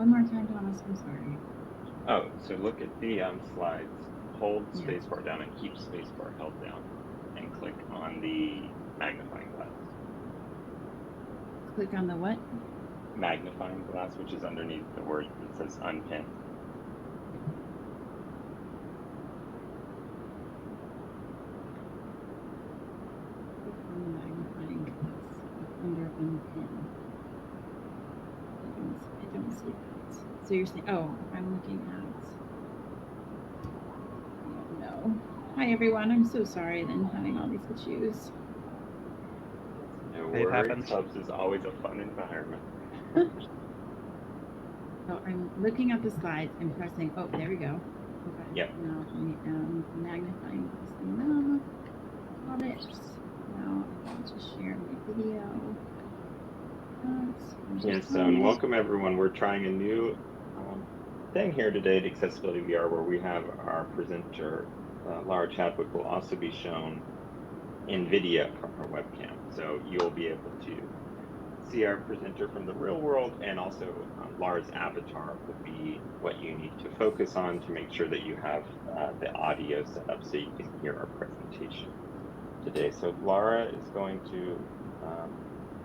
One more time, Thomas, I'm sorry. Oh, so look at the slides, hold spacebar down and keep spacebar held down, and click on the magnifying glass. Click on the what? Magnifying glass, which is underneath the word that says unpin. Click on the magnifying glass under unpin. I don't see that. So you're saying, oh, I'm looking at, I don't know. Hi everyone, I'm so sorry then having all these issues. No worries, Hubs is always a fun environment. So I'm looking at the slides and pressing, oh, there we go. Okay. Yep. Now I am magnifying this. Got it. Now I want to share my video. Yes, and welcome everyone. We're trying a new thing here today at Accessibility VR where we have our presenter, Laura Chadwick, will also be shown in video from her webcam. So you'll be able to see our presenter from the real world, and also Laura's avatar will be what you need to focus on to make sure that you have the audio set up so you can hear our presentation today. So Laura is going to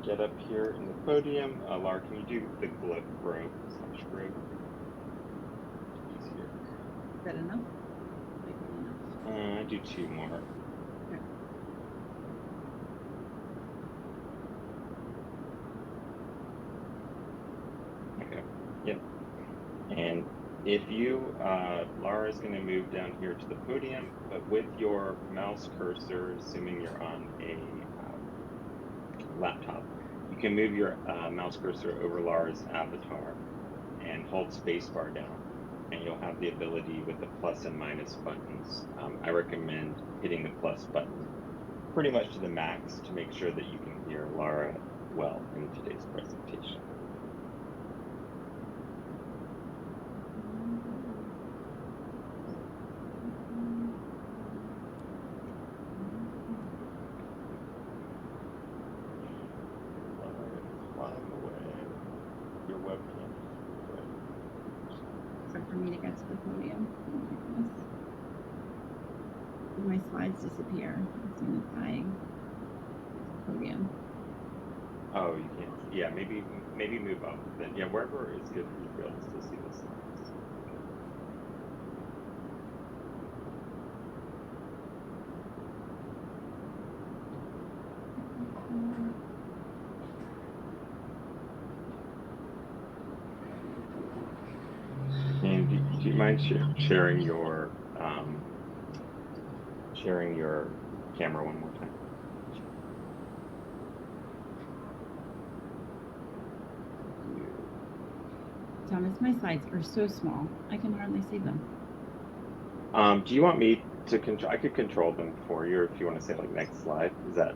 get up here in the podium. Laura, can you do the globe /globe? Easier. Is that enough? I do 2 more. Okay. Yep. And if you, Laura is going to move down here to the podium, but with your mouse cursor, assuming you're on a laptop, you can move your mouse cursor over Laura's avatar and hold spacebar down, and you'll have the ability with the plus and minus buttons. I recommend hitting the plus button pretty much to the max to make sure that you can hear Laura well in today's presentation. For me to get to the podium. Oh my goodness. My slides disappear as soon as I podium. Oh, you can't. Yeah, maybe move up. Then yeah, wherever is good for you to be able to still see the slides. And do you mind sharing your camera one more time? Thomas, my slides are so small. I can hardly see them. Do you want me to control? I could control them for you, if you want to say like next slide. Would that?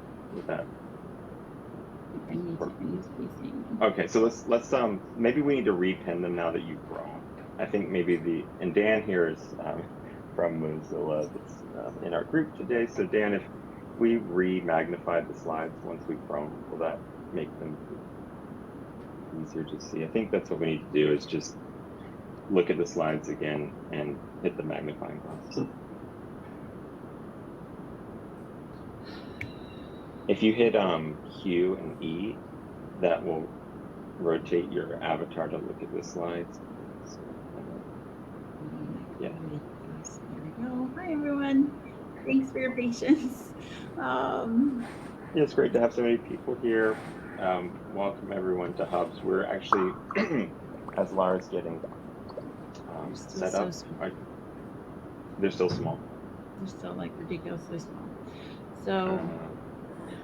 I need to be seeing them. Okay, so let's maybe we need to repin them now that you've grown. I think maybe and Dan here is from Mozilla that's in our group today. So Dan, if we re-magnified the slides once we've grown, will that make them easier to see? I think that's what we need to do, is just look at the slides again and hit the magnifying glass. If you hit Q and E, that will rotate your avatar to look at the slides. So, yeah. There we go. Hi everyone. Thanks for your patience. Yeah, it's great to have so many people here. Welcome everyone to Hubs. We're actually, as Laura's getting set up, they're still small. They're still like ridiculously small. So,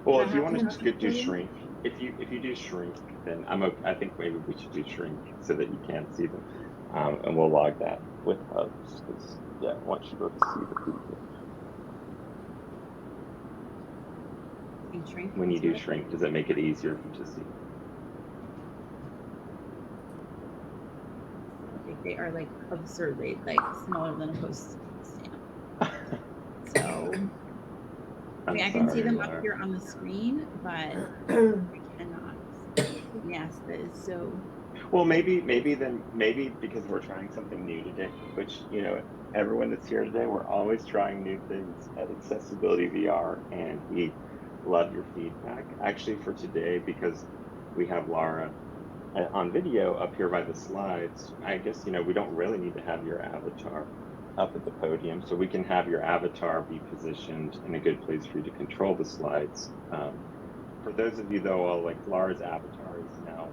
well, if you want to do shrink, if you do shrink, then I think maybe we should do shrink so that you can't see them, and we'll log that with Hubs, because yeah, I want you to be able to see the people. When you do shrink, does it make it easier for you to see? I think they are like absurdly like smaller than a post stamp. So I mean, I can see them up here on the screen, but I cannot. Yes, that is so. Well, maybe because we're trying something new today, which, you know, everyone that's here today, we're always trying new things at Accessibility VR, and we love your feedback. Actually, for today, because we have Laura on video up here by the slides, I guess, you know, we don't really need to have your avatar up at the podium, so we can have your avatar be positioned in a good place for you to control the slides. For those of you, though, like Laura's avatar is now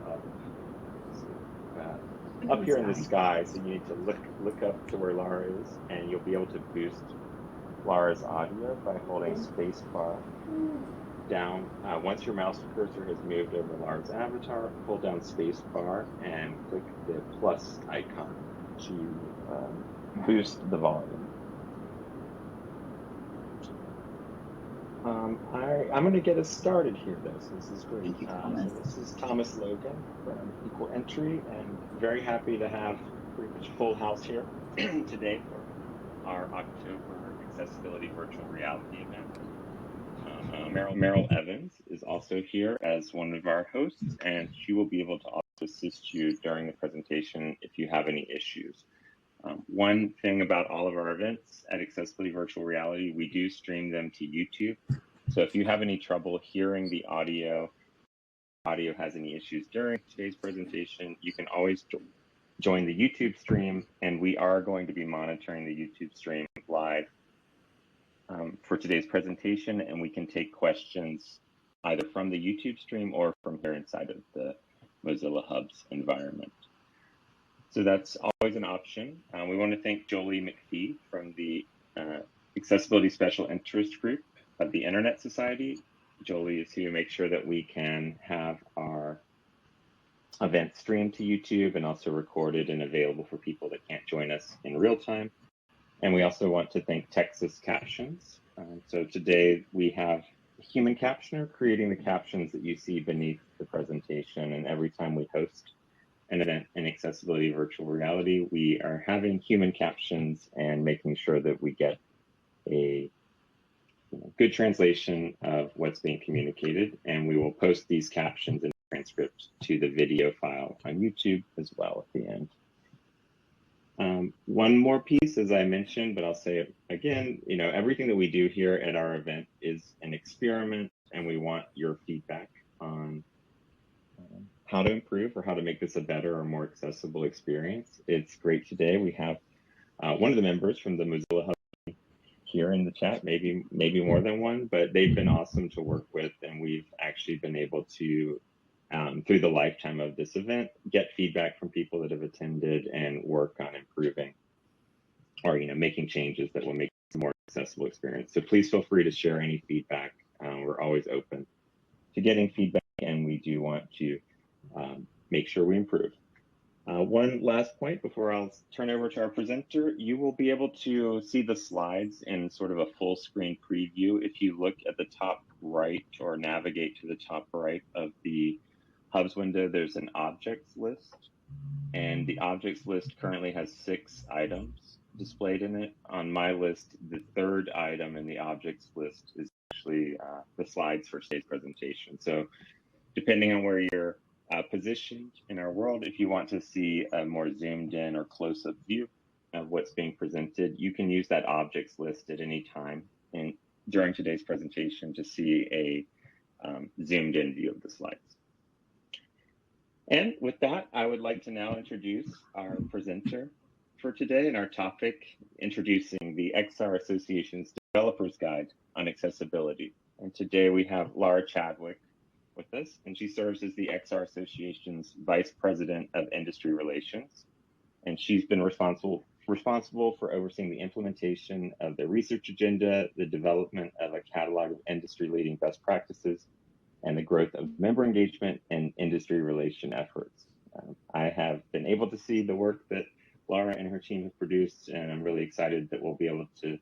up here in the sky, so you need to look up to where Laura is, and you'll be able to boost Laura's audio by holding spacebar down. Once your mouse cursor has moved over Laura's avatar, hold down spacebar and click the plus icon to boost the volume. I'm going to get us started here, though, so this is great. Thank you, Thomas. So this is Thomas Logan from Equal Entry, and very happy to have pretty much full house here today for our October Accessibility Virtual Reality event. Meryl Evans is also here as one of our hosts, and she will be able to also assist you during the presentation if you have any issues. One thing about all of our events at Accessibility Virtual Reality, we do stream them to YouTube. So if you have any trouble hearing the audio has any issues during today's presentation, you can always join the YouTube stream, and we are going to be monitoring the YouTube stream live for today's presentation, and we can take questions either from the YouTube stream or from here inside of the Mozilla Hubs environment. So that's always an option. We want to thank Jolie McPhee from the Accessibility Special Interest Group of the Internet Society. Jolie is here to make sure that we can have our event streamed to YouTube and also recorded and available for people that can't join us in real time. And we also want to thank Texas Captions. So today we have a human captioner creating the captions that you see beneath the presentation. And every time we host an event in Accessibility Virtual Reality, we are having human captions and making sure that we get a good translation of what's being communicated. And we will post these captions and transcript to the video file on YouTube as well at the end. One more piece, as I mentioned, but I'll say it again, you know, everything that we do here at our event is an experiment, and we want your feedback on how to improve or how to make this a better or more accessible experience. It's great today. We have one of the members from the Mozilla Hub here in the chat, maybe more than one, but they've been awesome to work with, and we've actually been able to, through the lifetime of this event, get feedback from people that have attended and work on improving or, you know, making changes that will make it a more accessible experience. So please feel free to share any feedback. We're always open to getting feedback, and we do want to make sure we improve. One last point before I'll turn over to our presenter, you will be able to see the slides in sort of a full screen preview. If you look at the top right or navigate to the top right of the Hubs window, there's an objects list, and the objects list currently has 6 items displayed in it. On my list, the 3rd item in the objects list is actually the slides for today's presentation. So depending on where you're positioned in our world, if you want to see a more zoomed in or close-up view of what's being presented, you can use that objects list at any time during today's presentation to see a zoomed in view of the slides. And with that, I would like to now introduce our presenter for today and our topic, introducing the XR Association's Developer's Guide on Accessibility. And today we have Laura Chadwick with us, and she serves as the XR Association's Vice President of Industry Relations. And she's been responsible for overseeing the implementation of the research agenda, the development of a catalog of industry-leading best practices, and the growth of member engagement and industry relation efforts. I have been able to see the work that Laura and her team have produced, and I'm really excited that we'll be able to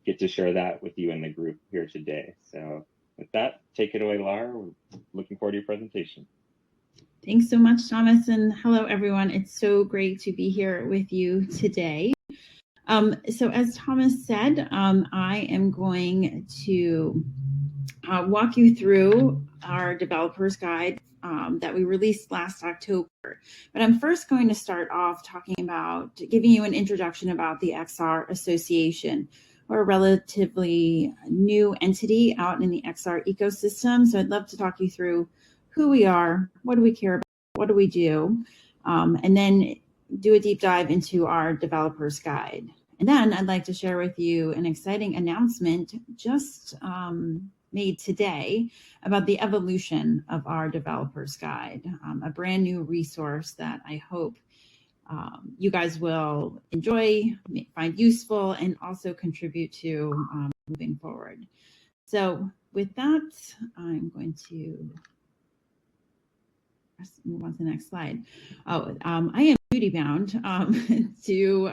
get to share that with you in the group here today. So with that, take it away, Laura. We're looking forward to your presentation. Thanks so much, Thomas, and hello, everyone. It's so great to be here with you today. So as Thomas said, I am going to walk you through our developer's guide that we released last October. But I'm first going to start off talking about giving you an introduction about the XR Association. We're a relatively new entity out in the XR ecosystem. So I'd love to talk you through who we are, what do we care about, what do we do, and then do a deep dive into our developer's guide. And then I'd like to share with you an exciting announcement just made today about the evolution of our developer's guide, a brand new resource that I hope you guys will enjoy, find useful, and also contribute to moving forward. So with that, I'm going to move on to the next slide. I am duty bound to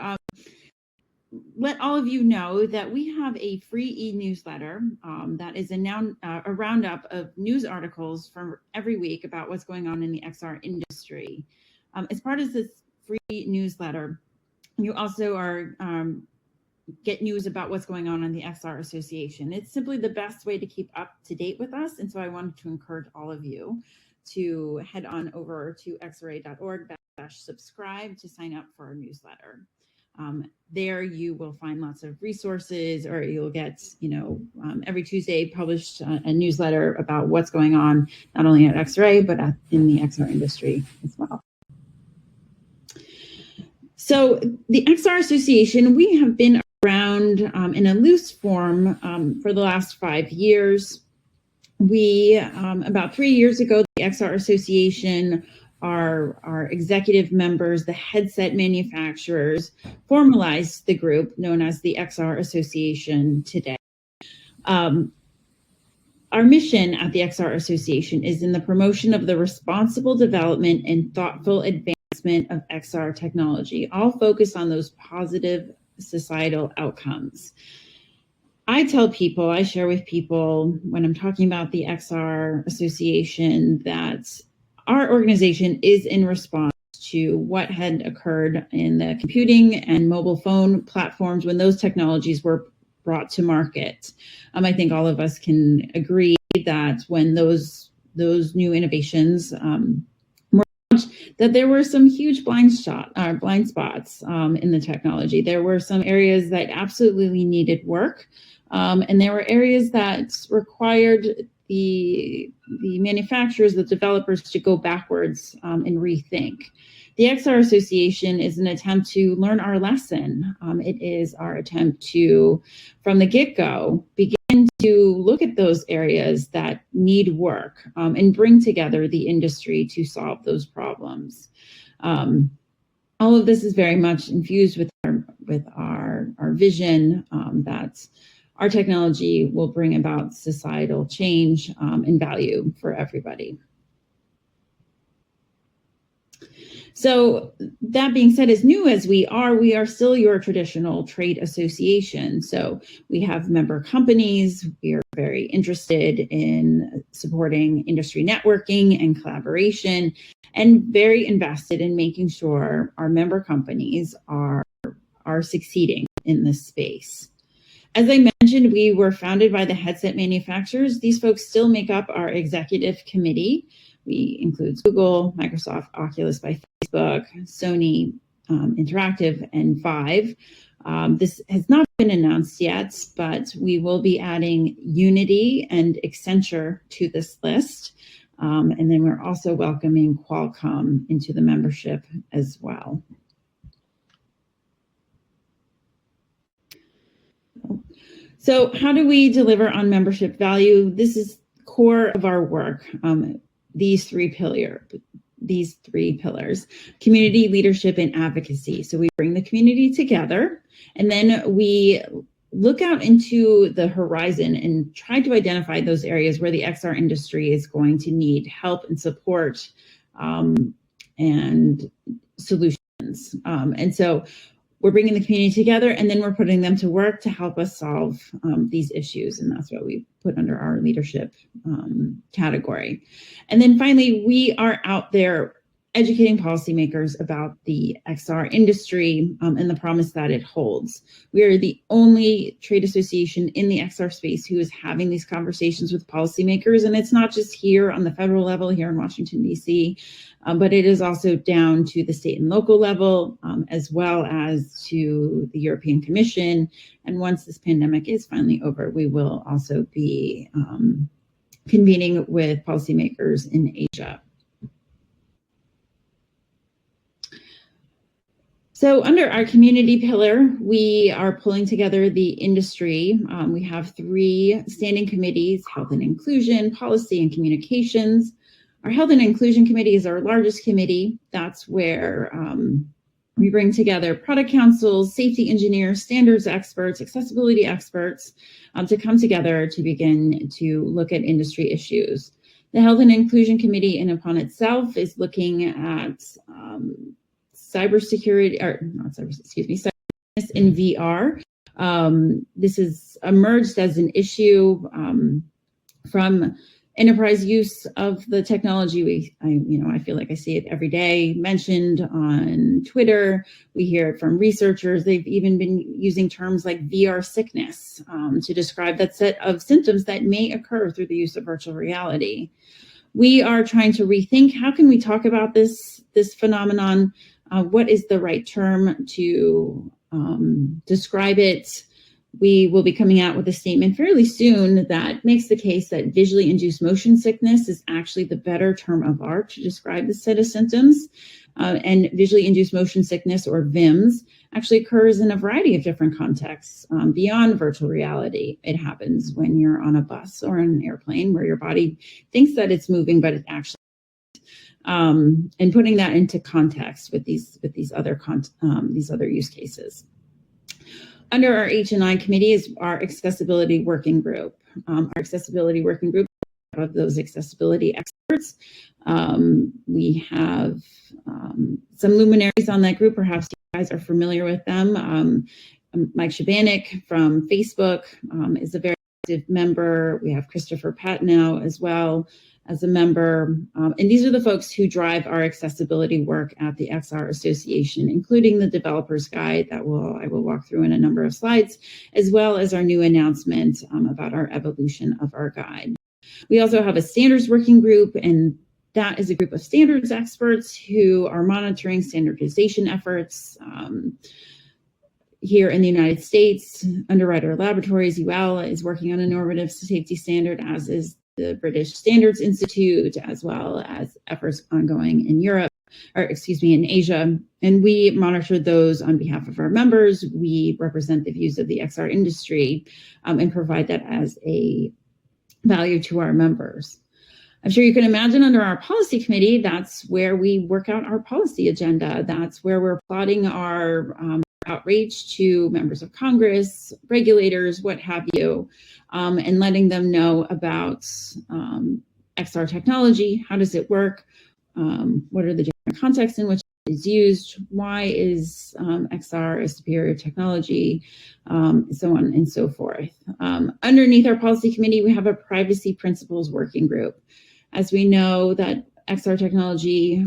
let all of you know that we have a free e-newsletter that is a roundup of news articles from every week about what's going on in the XR industry. As part of this free newsletter, you also are get news about what's going on in the XR Association. It's simply the best way to keep up to date with us, and so I wanted to encourage all of you to head on over to xra.org/subscribe to sign up for our newsletter. There you will find lots of resources, or you'll get, every Tuesday published a newsletter about what's going on, not only at XRA, but in the XR industry as well. So the XR Association, we have been around in a loose form for the last 5 years. We, about 3 years ago, the XR Association, our executive members, the headset manufacturers, formalized the group known as the XR Association today. Our mission at the XR Association is in the promotion of the responsible development and thoughtful advancement of XR technology, all focused on those positive societal outcomes. I share with people when I'm talking about the XR Association that our organization is in response to what had occurred in the computing and mobile phone platforms when those technologies were brought to market. I think all of us can agree that when those new innovations were launched, that there were some huge blind spots in the technology. There were some areas that absolutely needed work, and there were areas that required the manufacturers, the developers, to go backwards and rethink. The XR Association is an attempt to learn our lesson. It is our attempt to, from the get-go, begin to look at those areas that need work and bring together the industry to solve those problems. All of this is very much infused with our vision that our technology will bring about societal change and value for everybody. So that being said, as new as we are still your traditional trade association. So we have member companies. We are very interested in supporting industry networking and collaboration, and very invested in making sure our member companies are succeeding in this space. As I mentioned, we were founded by the headset manufacturers. These folks still make up our executive committee. We include Google, Microsoft, Oculus by Facebook, Sony Interactive, and Vive. This has not been announced yet, but we will be adding Unity and Accenture to this list. And then we're also welcoming Qualcomm into the membership as well. So how do we deliver on membership value? This is core of our work, these three pillars, community, leadership, and advocacy. So we bring the community together, and then we look out into the horizon and try to identify those areas where the XR industry is going to need help and support and solutions. And so we're bringing the community together, and then we're putting them to work to help us solve these issues. And that's what we put under our leadership category. And then finally, we are out there educating policymakers about the XR industry and the promise that it holds. We are the only trade association in the XR space who is having these conversations with policymakers, and it's not just here on the federal level here in Washington, D.C., but it is also down to the state and local level, as well as to the European Commission. And once this pandemic is finally over, we will also be convening with policymakers in Asia. So under our community pillar, we are pulling together the industry. We have 3 standing committees: Health and Inclusion, Policy, and Communications. Our Health and Inclusion Committee is our largest committee. That's where we bring together product councils, safety engineers, standards experts, accessibility experts to come together to begin to look at industry issues. The Health and Inclusion Committee in upon itself is looking at cybersecurity, or not cyber, excuse me, cyber in VR. This has emerged as an issue from enterprise use of the technology. I feel like I see it every day mentioned on Twitter. We hear it from researchers. They've even been using terms like VR sickness to describe that set of symptoms that may occur through the use of virtual reality. We are trying to rethink, how can we talk about this phenomenon? What is the right term to describe it? We will be coming out with a statement fairly soon that makes the case that visually induced motion sickness is actually the better term of art to describe this set of symptoms. And visually induced motion sickness, or VIMS, actually occurs in a variety of different contexts beyond virtual reality. It happens when you're on a bus or an airplane where your body thinks that it's moving, but it actually and putting that into context with these other use cases. Under our H&I committee is our accessibility working group. Our accessibility working group of those accessibility experts. We have some luminaries on that group. Perhaps you guys are familiar with them. Mike Shabanik from Facebook is a very active member. We have Christopher Patnow as well as a member. And these are the folks who drive our accessibility work at the XR Association, including the developer's guide that I will walk through in a number of slides, as well as our new announcement about our evolution of our guide. We also have a standards working group, and that is a group of standards experts who are monitoring standardization efforts here in the United States. Underwriter Laboratories, UL, is working on a normative safety standard, as is the British Standards Institute, as well as efforts ongoing in in Asia. And we monitor those on behalf of our members. We represent the views of the XR industry and provide that as a value to our members. I'm sure you can imagine under our policy committee, that's where we work out our policy agenda. That's where we're plotting our outreach to members of Congress, regulators, what have you, and letting them know about XR technology. How does it work? What are the different contexts in which it is used? Why is XR a superior technology? So on and so forth. Underneath our policy committee, we have a privacy principles working group. As we know that XR technology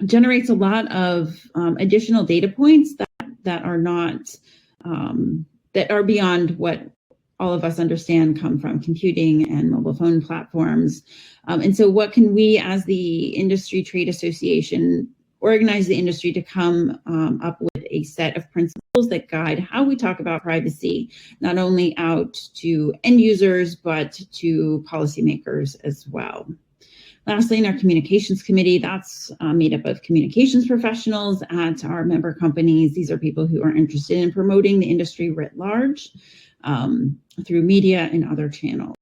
generates a lot of additional data points that are not that are beyond what all of us understand come from computing and mobile phone platforms. And so what can we as the industry trade association organize the industry to come up with a set of principles that guide how we talk about privacy, not only out to end users, but to policymakers as well. Lastly, in our communications committee, that's made up of communications professionals at our member companies. These are people who are interested in promoting the industry writ large through media and other channels.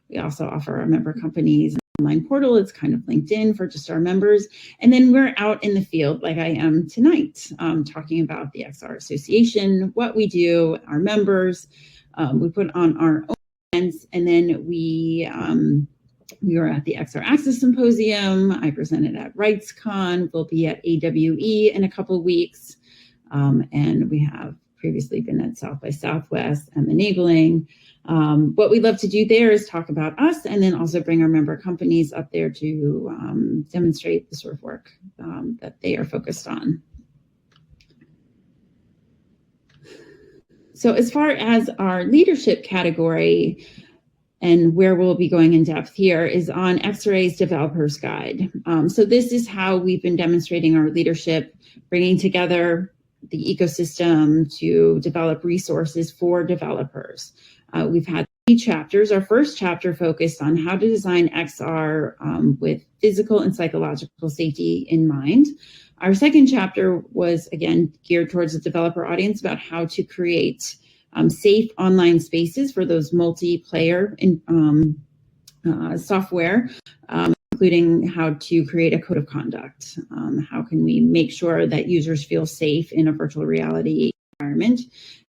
We also offer our member companies an online portal. It's kind of LinkedIn for just our members. And then we're out in the field like I am tonight, talking about the XR Association, what we do, our members. We put on our own events, and then we were at the XR Access Symposium. I presented at RightsCon. We'll be at AWE in a couple of weeks. And we have previously been at South by Southwest, Enabling. What we love to do there is talk about us and then also bring our member companies up there to demonstrate the sort of work that they are focused on. So as far as our leadership category, and where we'll be going in depth here is on XRA's Developer's Guide. So this is how we've been demonstrating our leadership, bringing together the ecosystem to develop resources for developers. We've had 3 chapters. Our first chapter focused on how to design XR with physical and psychological safety in mind. Our second chapter was, again, geared towards the developer audience about how to create safe online spaces for those multiplayer software, including how to create a code of conduct. How can we make sure that users feel safe in a virtual reality environment?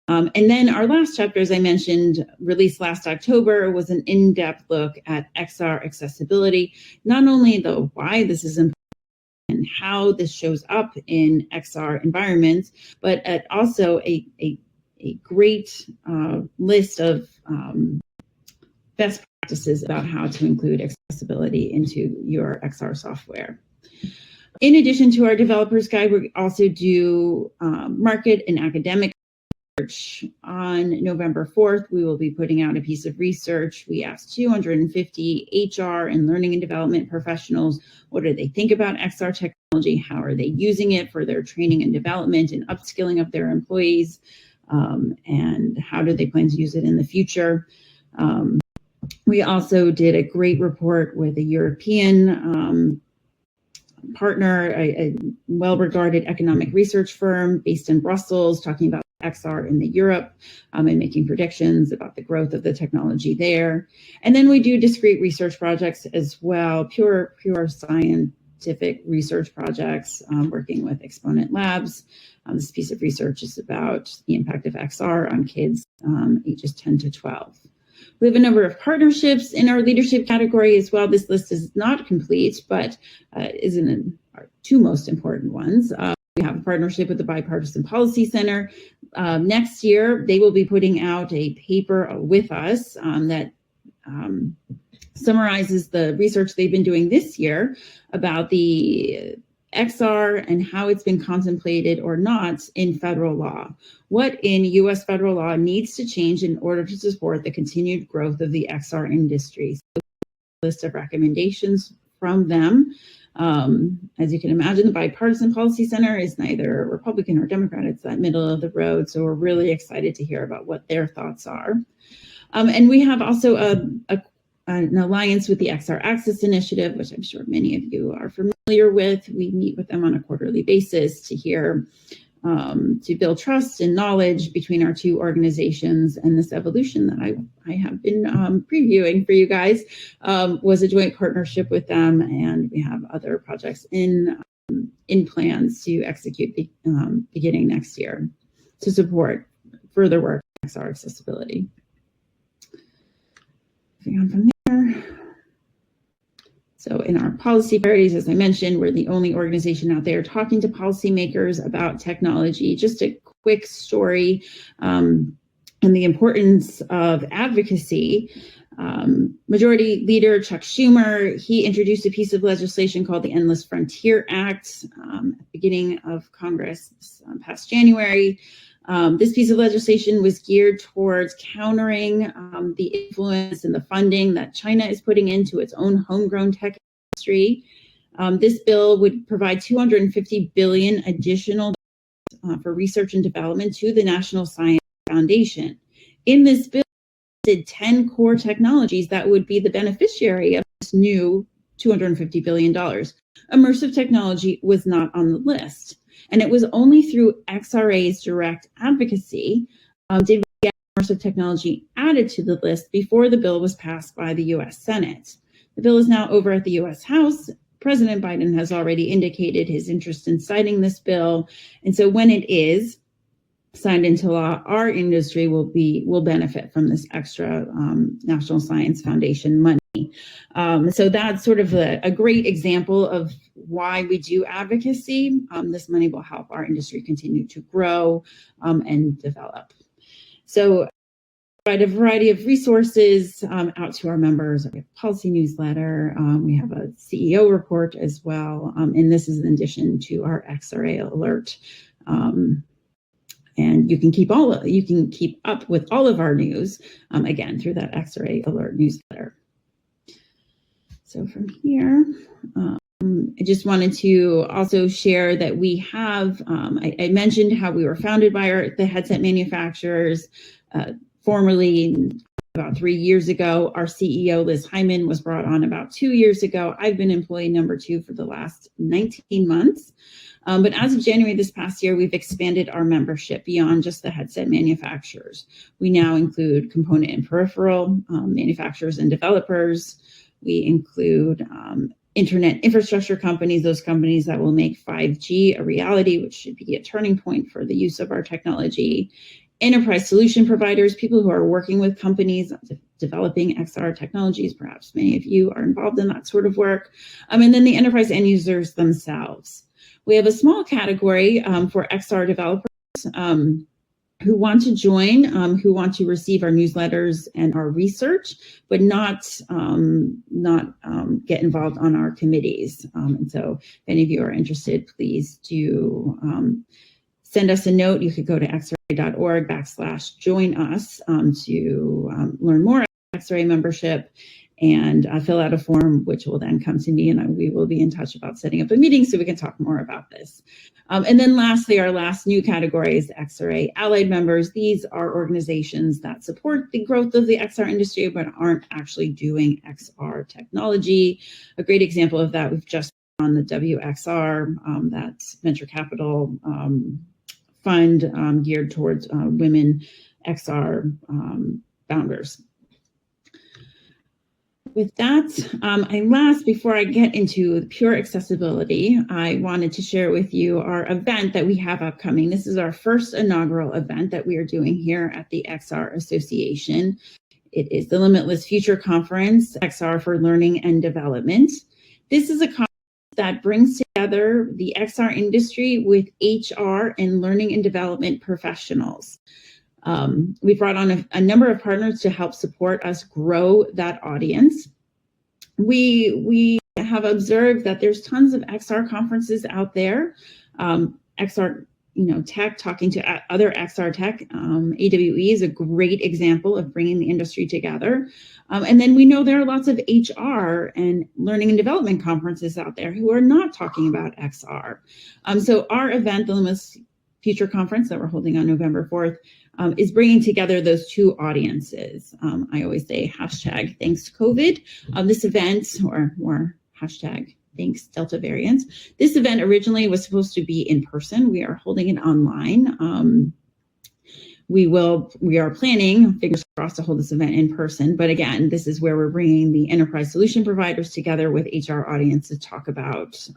And then our last chapter, as I mentioned, released last October, was an in-depth look at XR accessibility, not only the why this is important and how this shows up in XR environments, but also a great list of best practices about how to include accessibility into your XR software. In addition to our developer's guide, we also do market and academic research. On November 4th, we will be putting out a piece of research. We asked 250 HR and learning and development professionals, what do they think about XR technology? How are they using it for their training and development and upskilling of their employees? And how do they plan to use it in the future? We also did a great report with a European partner, a well-regarded economic research firm based in Brussels, talking about XR in Europe and making predictions about the growth of the technology there. And then we do discrete research projects as well, pure scientific research projects, working with Exponent Labs. This piece of research is about the impact of XR on kids ages 10 to 12. We have a number of partnerships in our leadership category as well. This list is not complete, but isn't our 2 most important ones. We have a partnership with the Bipartisan Policy Center. Next year, they will be putting out a paper with us that summarizes the research they've been doing this year about the XR and how it's been contemplated or not in federal law. What in US federal law needs to change in order to support the continued growth of the XR industry. So a list of recommendations from them. As you can imagine, the Bipartisan Policy Center is neither Republican or Democrat. It's that middle of the road. So we're really excited to hear about what their thoughts are. And we have also an alliance with the XR Access Initiative, which I'm sure many of you are familiar with. We meet with them on a quarterly basis to hear, to build trust and knowledge between our 2 organizations. And this evolution that I have been previewing for you guys was a joint partnership with them. And we have other projects in plans to execute beginning next year to support further work on XR accessibility. Moving on from there. So in our policy priorities, as I mentioned, we're the only organization out there talking to policymakers about technology. Just a quick story and the importance of advocacy. Majority Leader Chuck Schumer, he introduced a piece of legislation called the Endless Frontier Act at the beginning of Congress this past January. This piece of legislation was geared towards countering the influence and the funding that China is putting into its own homegrown tech industry. This bill would provide $250 billion additional for research and development to the National Science Foundation. In this bill, did 10 core technologies that would be the beneficiary of this new $250 billion. Immersive technology was not on the list. And it was only through XRA's direct advocacy did we get immersive technology added to the list before the bill was passed by the US Senate. The bill is now over at the US House. President Biden has already indicated his interest in citing this bill. And so when it is, signed into law, our industry will benefit from this extra National Science Foundation money. So that's sort of a great example of why we do advocacy. This money will help our industry continue to grow and develop. So provide a variety of resources out to our members. We have a policy newsletter. We have a CEO report as well. And this is in addition to our XRA alert. And you can keep up with all of our news, again, through that XRA alert newsletter. So from here, I just wanted to also share that we have, I mentioned how we were founded by the headset manufacturers, formerly about 3 years ago. Our CEO, Liz Hyman, was brought on about 2 years ago. I've been employee number 2 for the last 19 months. But as of January this past year, we've expanded our membership beyond just the headset manufacturers. We now include component and peripheral manufacturers and developers. We include internet infrastructure companies, those companies that will make 5G a reality, which should be a turning point for the use of our technology. Enterprise solution providers, people who are working with companies developing XR technologies. Perhaps many of you are involved in that sort of work. And then the enterprise end users themselves. We have a small category for XR developers who want to join, who want to receive our newsletters and our research, but not get involved on our committees. And so if any of you are interested, please do send us a note. You could go to xra.org/join us to learn more about XRA membership and fill out a form, which will then come to me, and we will be in touch about setting up a meeting so we can talk more about this. And then lastly, our last new category is XRA allied members. These are organizations that support the growth of the XR industry, but aren't actually doing XR technology. A great example of that, we've just on the WXR, that's venture capital fund geared towards women XR founders. With that, before I get into pure accessibility, I wanted to share with you our event that we have upcoming. This is our first inaugural event that we are doing here at the XR Association. It is the Limitless Future Conference, XR for Learning and Development. This is a conference that brings together the XR industry with HR and learning and development professionals. We brought on a number of partners to help support us grow that audience. We have observed that there's tons of XR conferences out there. XR, tech, talking to other XR tech. AWE is a great example of bringing the industry together. And then we know there are lots of HR and learning and development conferences out there who are not talking about XR. So our event, the Limitless Future Conference that we're holding on November 4th, is bringing together those two audiences. I always say hashtag thanks COVID. This event, or hashtag thanks Delta variant. This event originally was supposed to be in person. We are holding it online. We are planning, fingers crossed, to hold this event in person. But again, this is where we're bringing the enterprise solution providers together with HR audience to talk about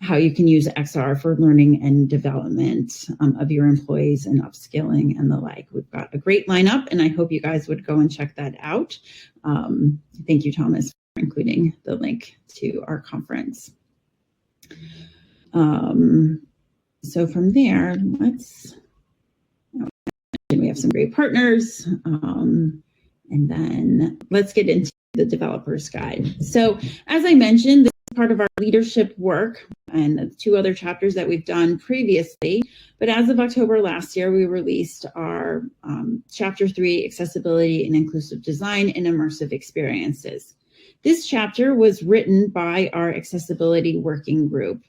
how you can use XR for learning and development of your employees and upskilling and the like. We've got a great lineup, and I hope you guys would go and check that out. Thank you, Thomas, for including the link to our conference. So from there, we have some great partners. And then let's get into the developer's guide. So as I mentioned, this is part of our leadership work and the 2 other chapters that we've done previously. But as of October last year, we released our Chapter 3, Accessibility and Inclusive Design and Immersive Experiences. This chapter was written by our accessibility working group.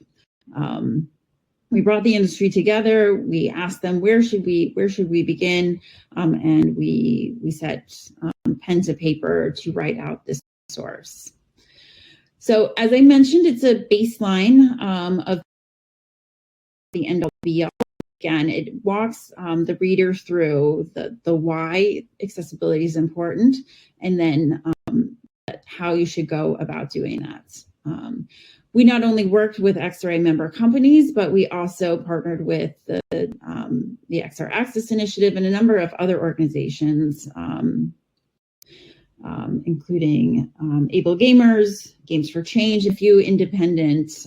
We brought the industry together. We asked them, where should we begin? And we set pen to paper to write out this source. So as I mentioned, it's a baseline of the end all be all. Again, it walks the reader through the why accessibility is important, and then how you should go about doing that. We not only worked with XRA member companies, but we also partnered with the XR Access Initiative and a number of other organizations, including Able Gamers, Games for Change, a few independent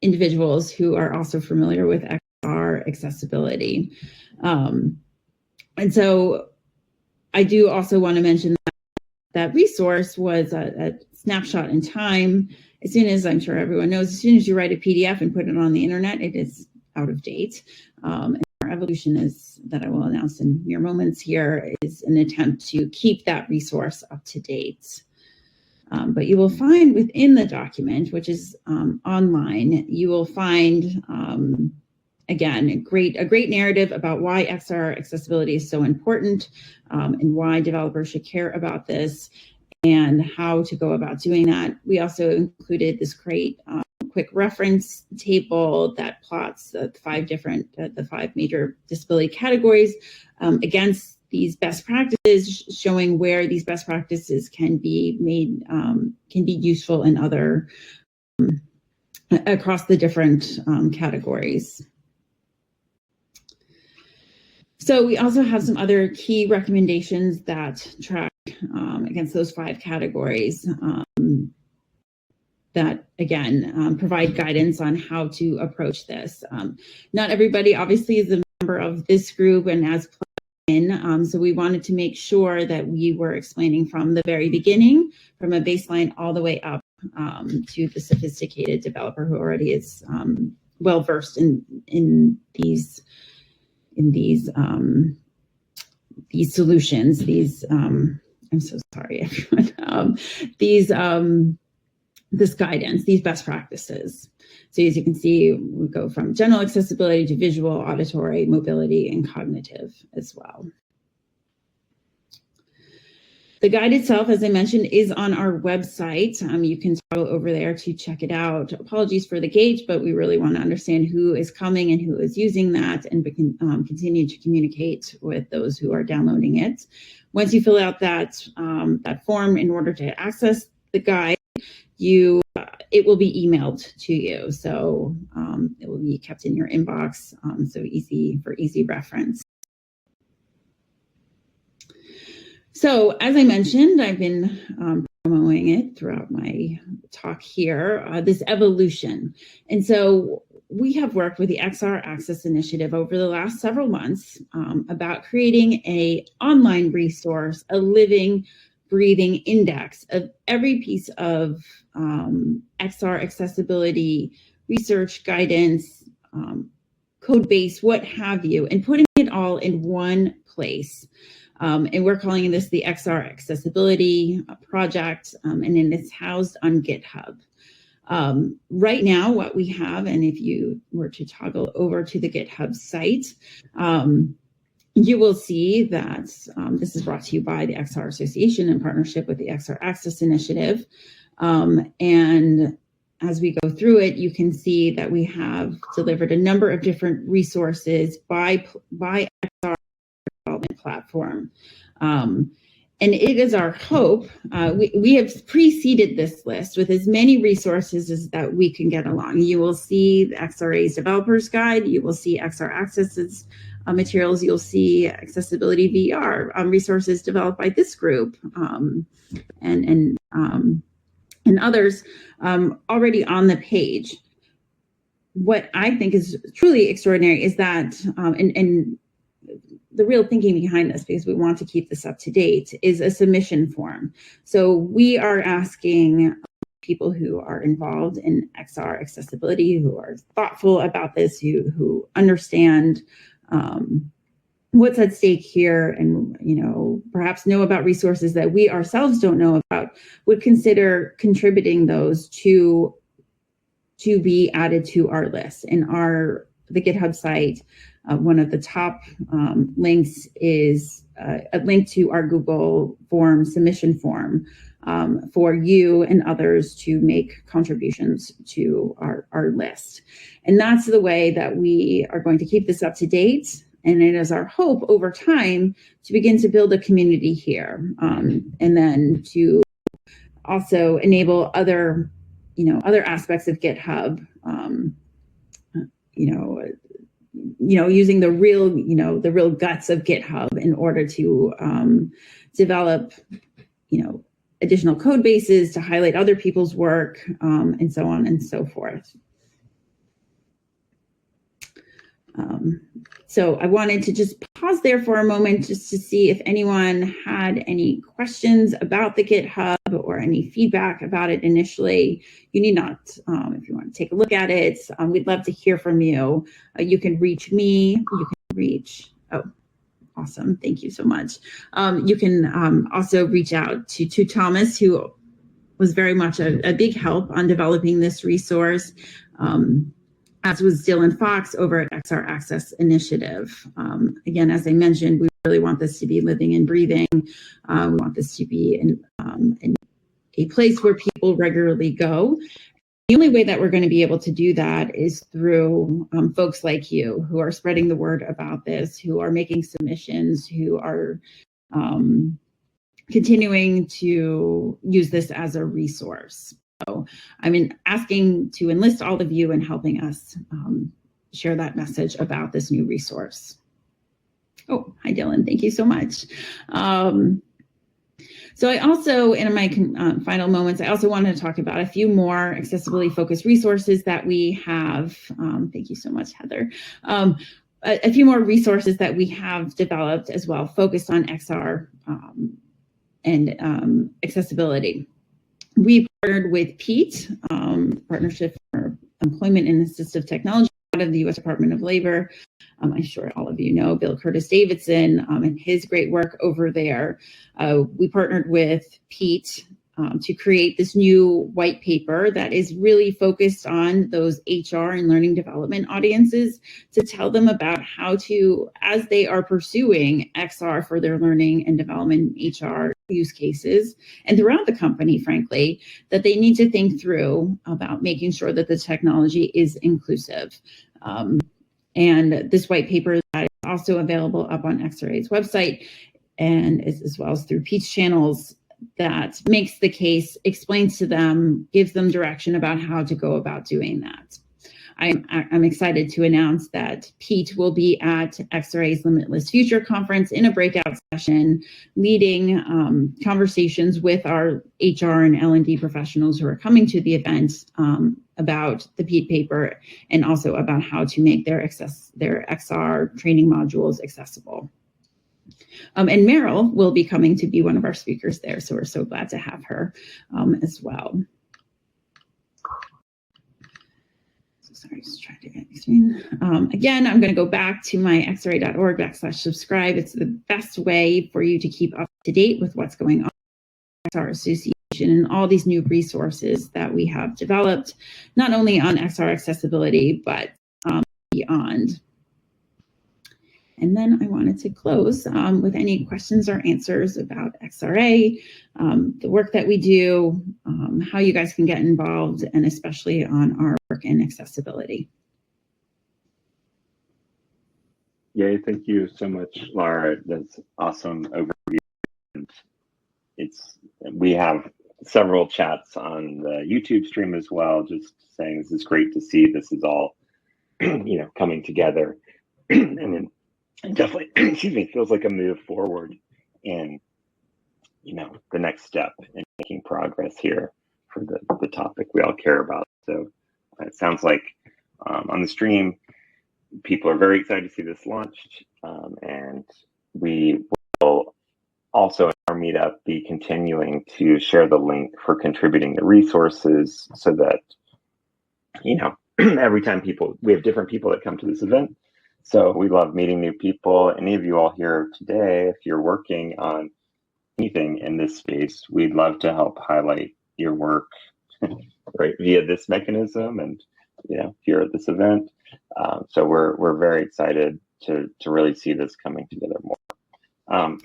individuals who are also familiar with XR accessibility. And so I do also want to mention that resource was a snapshot in time. As soon as, I'm sure everyone knows, as soon as you write a PDF and put it on the internet, it is out of date. And our evolution is, that I will announce in mere moments here, is an attempt to keep that resource up to date. But you will find within the document, which is online, you will find, again, a great narrative about why XR accessibility is so important, and why developers should care about this and how to go about doing that. We also included this great quick reference table that plots the five major disability categories against these best practices, showing where these best practices can be made, can be useful in other, across the different categories. So we also have some other key recommendations that track against those 5 categories that, again, provide guidance on how to approach this. Not everybody, obviously, is a member of this group and has plugged in, so we wanted to make sure that we were explaining from the very beginning, from a baseline all the way up to the sophisticated developer who already is well-versed in these solutions, I'm so sorry, everyone, this guidance, these best practices. So as you can see, we go from general accessibility to visual, auditory, mobility, and cognitive as well. The guide itself, as I mentioned, is on our website. You can go over there to check it out. Apologies for the gate, but we really want to understand who is coming and who is using that, and we can continue to communicate with those who are downloading it. Once you fill out that form in order to access the guide, it will be emailed to you. So it will be kept in your inbox, so easy reference. So as I mentioned, I've been promoting it throughout my talk here, this evolution. And so we have worked with the XR Access Initiative over the last several months about creating an online resource, a living, breathing index of every piece of XR accessibility research, guidance, code base, what have you, and putting it all in one place. And we're calling this the XR Accessibility Project, and then it's housed on GitHub. Right now, what we have, and if you were to toggle over to the GitHub site, you will see that this is brought to you by the XR Association in partnership with the XR Access Initiative. And as we go through it, you can see that we have delivered a number of different resources by XR development platform. And it is our hope, we have preceded this list with as many resources as that we can get along. You will see the XRA's Developers Guide, you will see XR Access's materials, you'll see Accessibility VR resources developed by this group and others already on the page. What I think is truly extraordinary is that, and the real thinking behind this, because we want to keep this up to date, is a submission form. So we are asking people who are involved in XR accessibility, who are thoughtful about this, who understand what's at stake here, and perhaps know about resources that we ourselves don't know about, would consider contributing those to be added to our list. And the GitHub site, one of the top links is a link to our Google form, submission form, for you and others to make contributions to our list. And that's the way that we are going to keep this up to date. And it is our hope over time to begin to build a community here, and then to also enable other, other aspects of GitHub, using the real guts of GitHub in order to develop, additional code bases to highlight other people's work, and so on and so forth. So I wanted to just pause there for a moment just to see if anyone had any questions about the GitHub or any feedback about it initially. You need not, if you want to take a look at it, we'd love to hear from you. You can reach me, you can reach, oh, awesome, thank you so much. You can also reach out to Thomas, who was very much a big help on developing this resource. As was Dylan Fox over at XR Access Initiative. Again, as I mentioned, we really want this to be living and breathing. We want this to be in a place where people regularly go. The only way that we're going to be able to do that is through folks like you who are spreading the word about this, who are making submissions, who are continuing to use this as a resource. So I'm asking to enlist all of you in helping us share that message about this new resource. Oh, hi, Dylan. Thank you so much. So I also, in my final moments, I also wanted to talk about a few more accessibility focused resources that we have. Thank you so much, Heather. A few more resources that we have developed as well, focused on XR and accessibility. We partnered with PETE, Partnership for Employment and Assistive Technology, out of the U.S. Department of Labor. I'm sure all of you know Bill Curtis Davidson and his great work over there. We partnered with PETE to create this new white paper that is really focused on those HR and learning development audiences, to tell them about how to, as they are pursuing XR for their learning and development HR use cases, and throughout the company, frankly, that they need to think through about making sure that the technology is inclusive. And this white paper that is also available up on XRA's website, and as well as through PETE's channels, that makes the case, explains to them, gives them direction about how to go about doing that. I'm excited to announce that PETE will be at XRA's Limitless Future Conference in a breakout session, leading conversations with our HR and L&D professionals who are coming to the event about the PETE paper, and also about how to make their XR training modules accessible. And Meryl will be coming to be one of our speakers there, so we're so glad to have her as well. Sorry, just trying to get my screen. Again, I'm going to go back to my xra.org/subscribe. It's the best way for you to keep up to date with what's going on with XR Association and all these new resources that we have developed, not only on XR accessibility, but beyond. And then I wanted to close with any questions or answers about XRA, the work that we do, how you guys can get involved, and especially on our work in accessibility. Yay, thank you so much, Laura. That's awesome overview. And we have several chats on the YouTube stream as well, just saying this is great to see this is all coming together. And then it definitely, excuse me, feels like a move forward in, the next step in making progress here for the topic we all care about. So it sounds like on the stream, people are very excited to see this launched, and we will also in our meetup be continuing to share the link for contributing the resources, so that, every time we have different people that come to this event. So we love meeting new people. Any of you all here today, if you're working on anything in this space, we'd love to help highlight your work right via this mechanism, and here at this event. So we're very excited to really see this coming together more.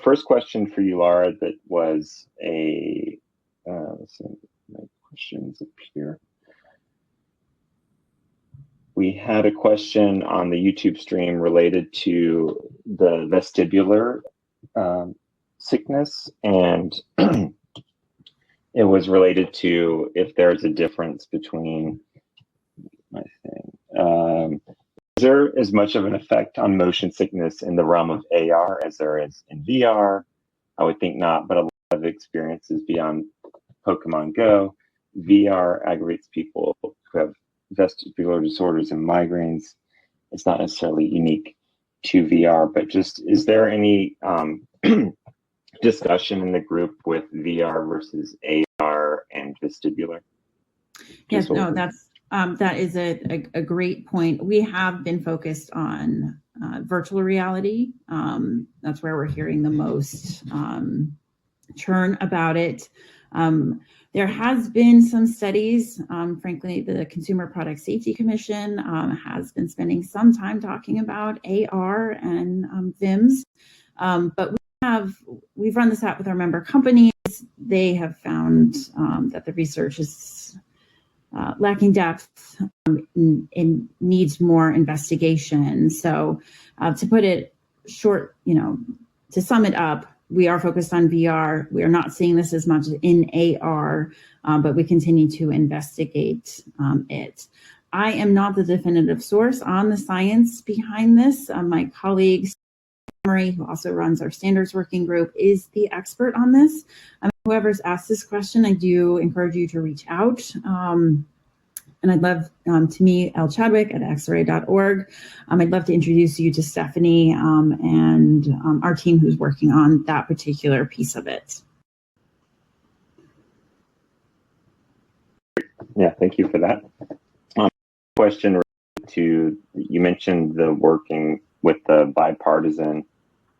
First question for you, Laura, that was let's see, my questions up here. We had a question on the YouTube stream related to the vestibular sickness, and it was related to if there's a difference between, I think, is there as much of an effect on motion sickness in the realm of AR as there is in VR? I would think not, but a lot of experiences beyond Pokemon Go. VR aggravates people who have vestibular disorders and migraines. It's not necessarily unique to VR, but just is there any discussion in the group with VR versus AR and vestibular? Yes, no, that is a great point. We have been focused on virtual reality. That's where we're hearing the most churn about it. There has been some studies. Frankly, the Consumer Product Safety Commission has been spending some time talking about AR and VIMS, but we've run this out with our member companies. They have found that the research is lacking depth and needs more investigation. So to put it short, to sum it up, we are focused on VR. We are not seeing this as much in AR, but we continue to investigate it. I am not the definitive source on the science behind this. My colleague, Murray, who also runs our standards working group, is the expert on this. Whoever's asked this question, I do encourage you to reach out. And I'd love to meet Chadwick at xra.org. I'd love to introduce you to Stephanie and our team who's working on that particular piece of it. Yeah, thank you for that. Question to, you mentioned the working with the bipartisan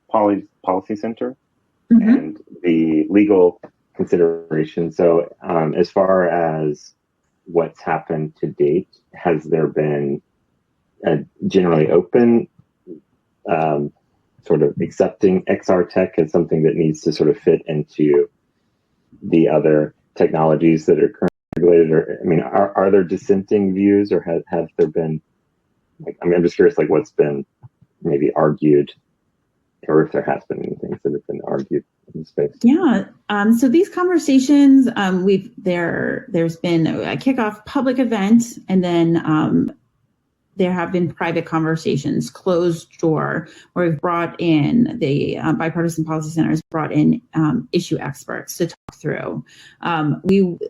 policy center and the legal consideration. So as far as what's happened to date, has there been a generally open sort of accepting XR tech as something that needs to sort of fit into the other technologies that are currently regulated? Or, I mean, are there dissenting views, or have there been, like, I mean, I'm just curious, like, what's been maybe argued, or if there has been any things that have been argued in the space. Yeah. So these conversations, there's been a kickoff public event, and then there have been private conversations, closed door, where we've brought in the Bipartisan Policy Center has brought in issue experts to talk through.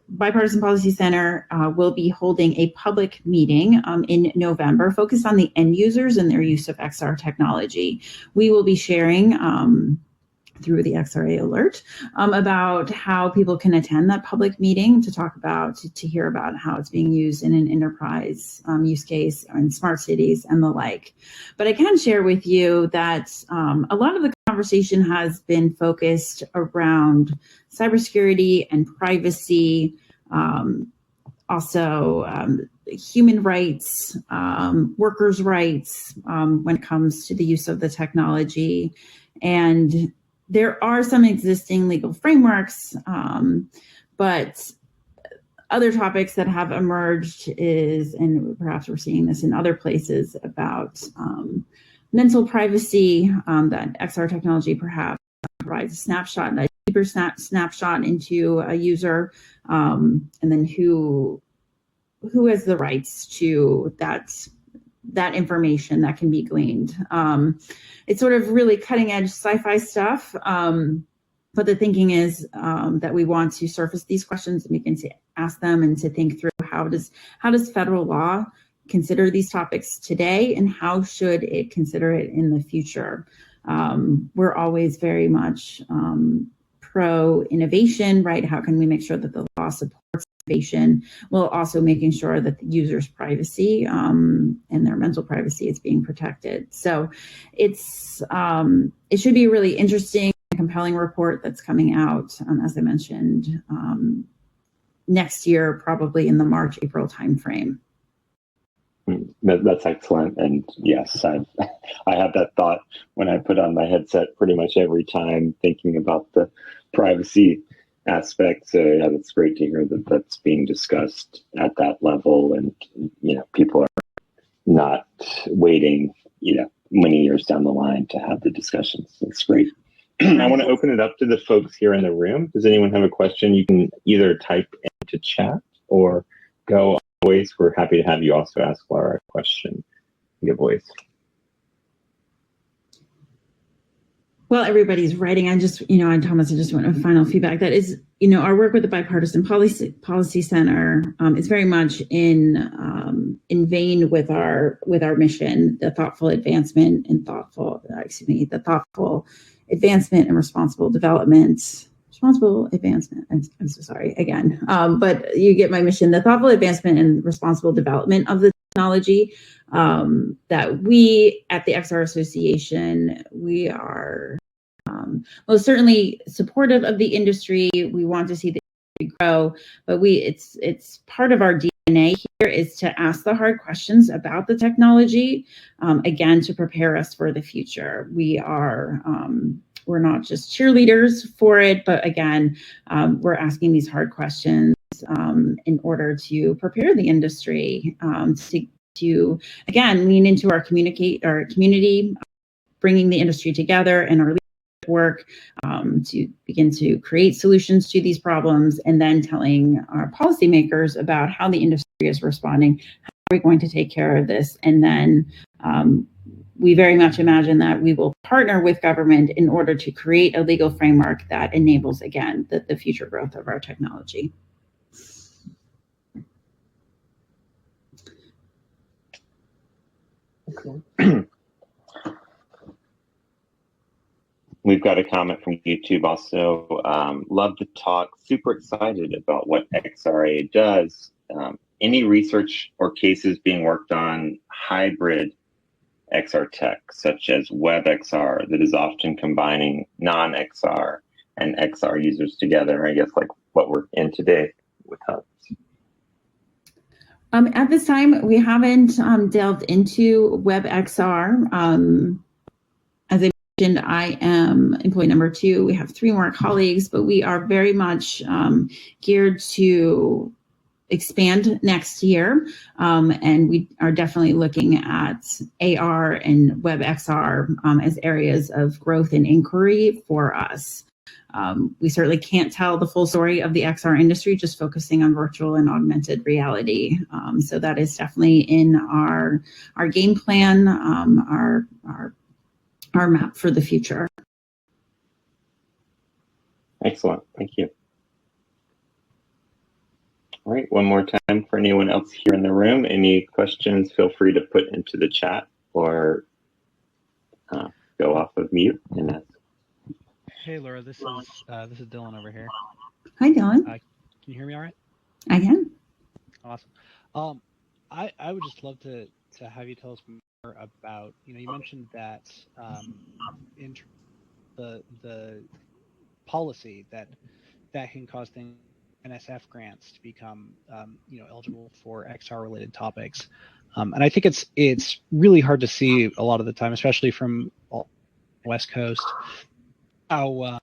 Bipartisan Policy Center will be holding a public meeting in November focused on the end users and their use of XR technology. We will be sharing through the XRA alert about how people can attend that public meeting to talk about, to hear about how it's being used in an enterprise use case in smart cities and the like. But I can share with you that a lot of the conversation has been focused around cybersecurity and privacy, also human rights, workers' rights when it comes to the use of the technology. And there are some existing legal frameworks, but other topics that have emerged is, and perhaps we're seeing this in other places, about mental privacy, that XR technology perhaps provides a snapshot, a deeper snapshot into a user, and then who has the rights to that information that can be gleaned. It's sort of really cutting edge sci-fi stuff, but the thinking is that we want to surface these questions and begin to ask them and to think through how does federal law consider these topics today, and how should it consider it in the future? We're always very much pro innovation, right? How can we make sure that the law supports innovation, while also making sure that the user's privacy and their mental privacy is being protected? So it should be a really interesting and compelling report that's coming out, as I mentioned, next year, probably in the March, April timeframe. That's excellent. And yes, I have that thought when I put on my headset pretty much every time, thinking about the privacy aspect. So yeah, it's great to hear that that's being discussed at that level, and people are not waiting many years down the line to have the discussions. It's great I want to open it up to the folks here in the room. Does anyone have a question? You can either type into chat or go on voice. We're happy to have you also ask Laura a question. Give voice. Well, everybody's writing. I just, and Thomas, I just want a final feedback. That is, our work with the Bipartisan Policy Center is very much in vein with our mission, the thoughtful advancement and responsible development. Responsible advancement. I'm so sorry again, but you get my mission: the thoughtful advancement and responsible development of the technology. That we at the XR Association, we are most certainly supportive of the industry. We want to see the industry grow, but it's part of our DNA here is to ask the hard questions about the technology, again, to prepare us for the future. We're not just cheerleaders for it, but again, we're asking these hard questions in order to prepare the industry to again lean into our community, bringing the industry together and our leadership work to begin to create solutions to these problems, and then telling our policymakers about how the industry is responding. How are we going to take care of this? And then we very much imagine that we will partner with government in order to create a legal framework that enables, again, the future growth of our technology. Okay. We've got a comment from YouTube also. Love the talk. Super excited about what XRA does. Any research or cases being worked on hybrid XR tech, such as WebXR, that is often combining non-XR and XR users together? I guess like what we're in today with hubs. At this time, we haven't delved into WebXR. As I mentioned, I am employee number 2. We have 3 more colleagues, but we are very much geared to expand next year. And we are definitely looking at AR and WebXR as areas of growth and inquiry for us. We certainly can't tell the full story of the XR industry just focusing on virtual and augmented reality. So that is definitely in our game plan, our map for the future. Excellent, thank you. All right, one more time for anyone else here in the room. Any questions, feel free to put into the chat or go off of mute and ask. Hey Laura, this is Dylan over here. Hi Dylan. Can you hear me all right? I can. Awesome. I would just love to have you tell us more about, you mentioned that in the policy that can cause things, NSF grants to become eligible for XR related topics. And I think it's really hard to see a lot of the time, especially from West Coast, how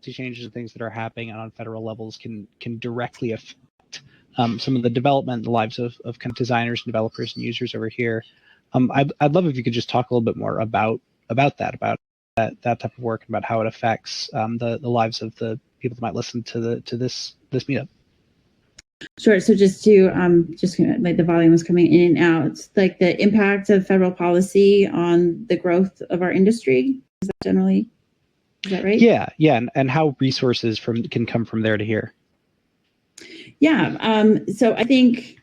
the changes and things that are happening on federal levels can directly affect some of the development, the lives of kind of designers and developers and users over here. I'd love if you could just talk a little bit more about that type of work, and about how it affects the lives of the people that might listen to this meetup. Sure. So just to like the volume was coming in and out, like the impact of federal policy on the growth of our industry. Is that right? Yeah, and how resources can come from there to here. Yeah. So I think,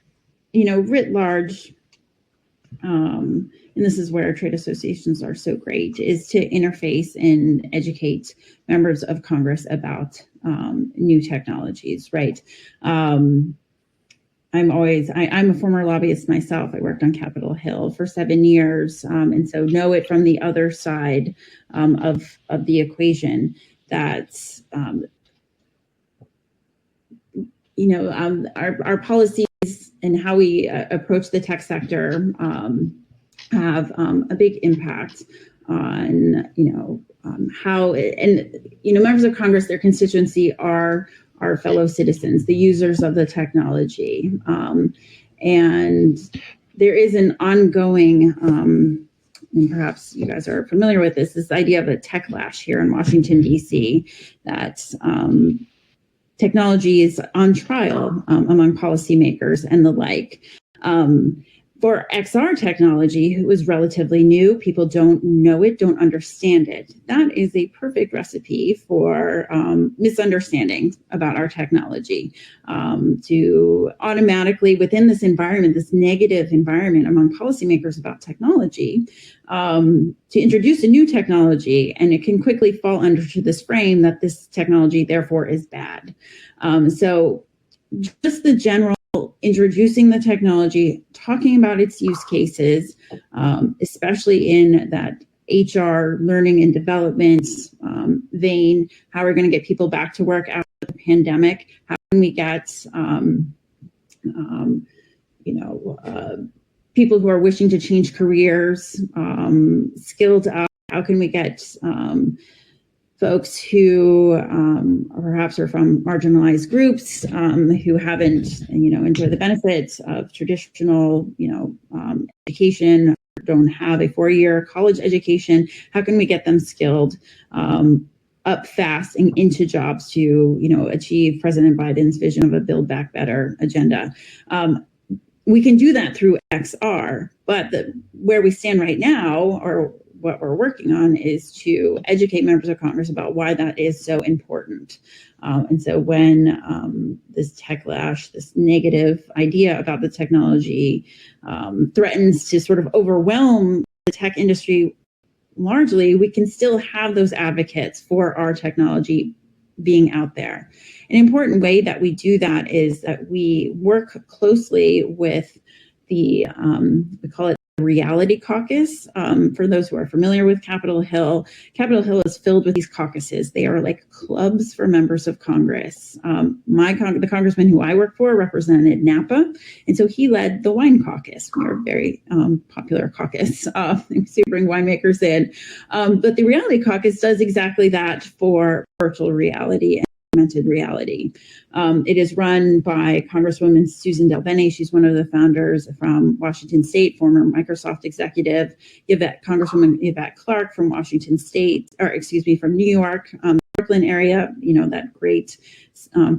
writ large, and this is where trade associations are so great, is to interface and educate members of Congress about new technologies, right? I'm a former lobbyist myself. I worked on Capitol Hill for 7 years, and so know it from the other side of the equation that our policies and how we approach the tech sector have a big impact on how members of Congress, their constituency are our fellow citizens, the users of the technology, and there is an ongoing and perhaps you guys are familiar with this idea of a tech lash here in Washington, D.C., that technology is on trial among policymakers and the like. For XR technology, who is relatively new, people don't know it, don't understand it. That is a perfect recipe for misunderstanding about our technology. To automatically, within this environment, this negative environment among policymakers about technology, to introduce a new technology, and it can quickly fall under to this frame that this technology, therefore, is bad. So just the general introducing the technology, talking about its use cases, especially in that HR learning and development vein, how we're going to get people back to work after the pandemic, how can we get people who are wishing to change careers skilled up, how can we get folks who perhaps are from marginalized groups who haven't, enjoyed the benefits of traditional, education, don't have a 4-year college education. How can we get them skilled up fast and into jobs to, achieve President Biden's vision of a Build Back Better agenda? We can do that through XR, but where we stand right now, or what we're working on, is to educate members of Congress about why that is so important. And so when this tech lash, this negative idea about the technology threatens to sort of overwhelm the tech industry largely, we can still have those advocates for our technology being out there. An important way that we do that is that we work closely with the, we call it Reality Caucus. For those who are familiar with Capitol Hill is filled with these caucuses. They are like clubs for members of Congress. The congressman who I work for represented Napa, and so he led the Wine Caucus. We are a very popular caucus. We bring winemakers in. But the Reality Caucus does exactly that for virtual reality and augmented reality. It is run by Congresswoman Susan DelBene. She's one of the founders from Washington State, former Microsoft executive. Congresswoman Yvette Clarke from Washington State, from New York, Brooklyn area, that great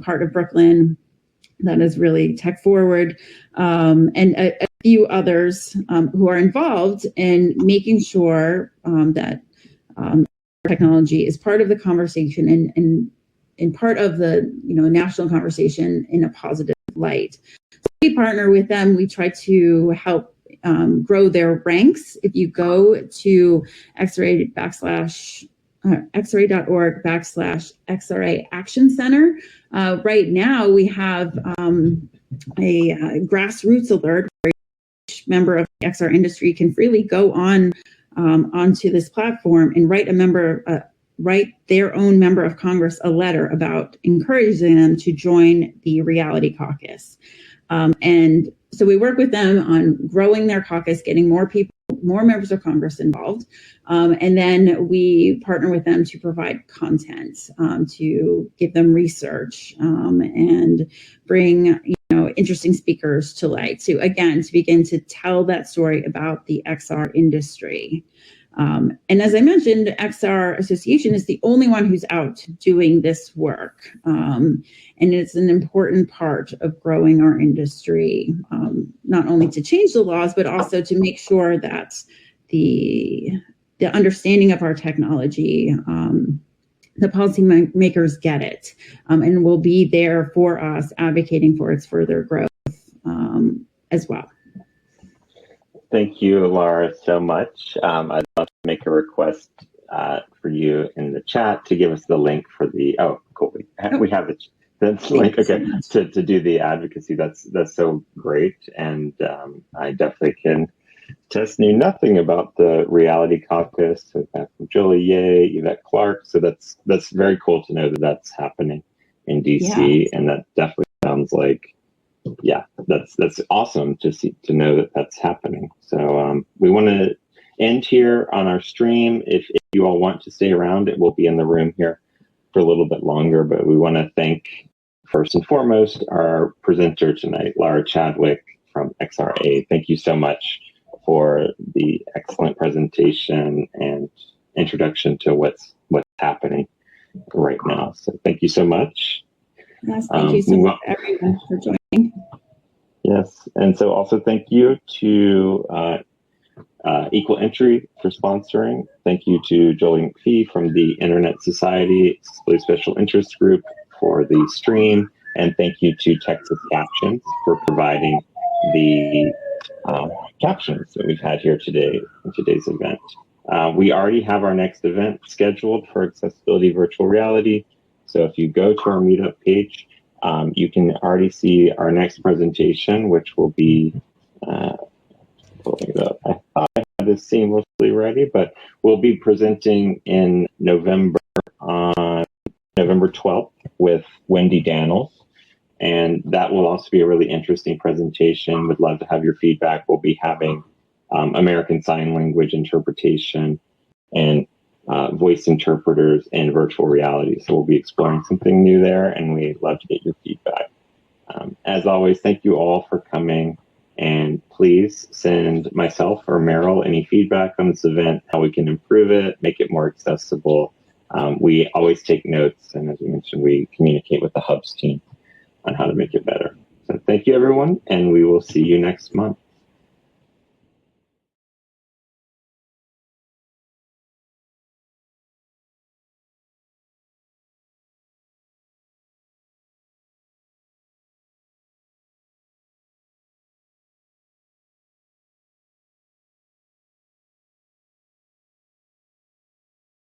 part of Brooklyn that is really tech forward, and a few others who are involved in making sure that technology is part of the conversation and part of the national conversation in a positive light. So we partner with them. We try to help grow their ranks. If you go to xra.org/XRA Action Center, right now we have a grassroots alert where each member of the XR industry can freely go onto this platform and write their own member of Congress a letter about encouraging them to join the Reality Caucus. And so we work with them on growing their caucus, getting more members of Congress involved. And then we partner with them to provide content, to give them research, and bring interesting speakers to light. So again, to begin to tell that story about the XR industry. And as I mentioned, XR Association is the only one who's out doing this work. And it's an important part of growing our industry, not only to change the laws, but also to make sure that the understanding of our technology, the policymakers get it, and will be there for us, advocating for its further growth as well. Thank you, Laura, so much. I'd love to make a request for you in the chat to give us the link for the, cool. We have the link, okay, to do the advocacy. That's so great. And I definitely can knew nothing about the Reality Caucus. So from Julie Yeh, Yvette Clarke. So that's very cool to know that that's happening in DC. And that definitely sounds like, that's awesome to know that that's happening. So we want to end here on our stream. If you all want to stay around, it will be in the room here for a little bit longer, but we want to thank first and foremost our presenter tonight, Laura Chadwick from XRA. Thank you so much for the excellent presentation and introduction to what's happening right now. So thank you so much. Yes, thank you so much, everyone, for joining. Yes, and so also thank you to Equal Entry for sponsoring. Thank you to Jolie McPhee from the Internet Society Accessibility Special Interest Group for the stream, and thank you to Texas Captions for providing the captions that we've had here today in today's event. We already have our next event scheduled for Accessibility Virtual Reality. So if you go to our Meetup page, you can already see our next presentation, which will be, pulling it up. I thought I had this seamlessly ready, but we'll be presenting in November, on November 12th with Wendy Daniels. And that will also be a really interesting presentation. Would love to have your feedback. We'll be having American Sign Language interpretation and voice interpreters in virtual reality. So we'll be exploring something new there, and we'd love to get your feedback. As always, thank you all for coming, and please send myself or Meryl any feedback on this event, how we can improve it, make it more accessible. We always take notes, and as we mentioned, we communicate with the Hubs team on how to make it better. So thank you, everyone, and we will see you next month.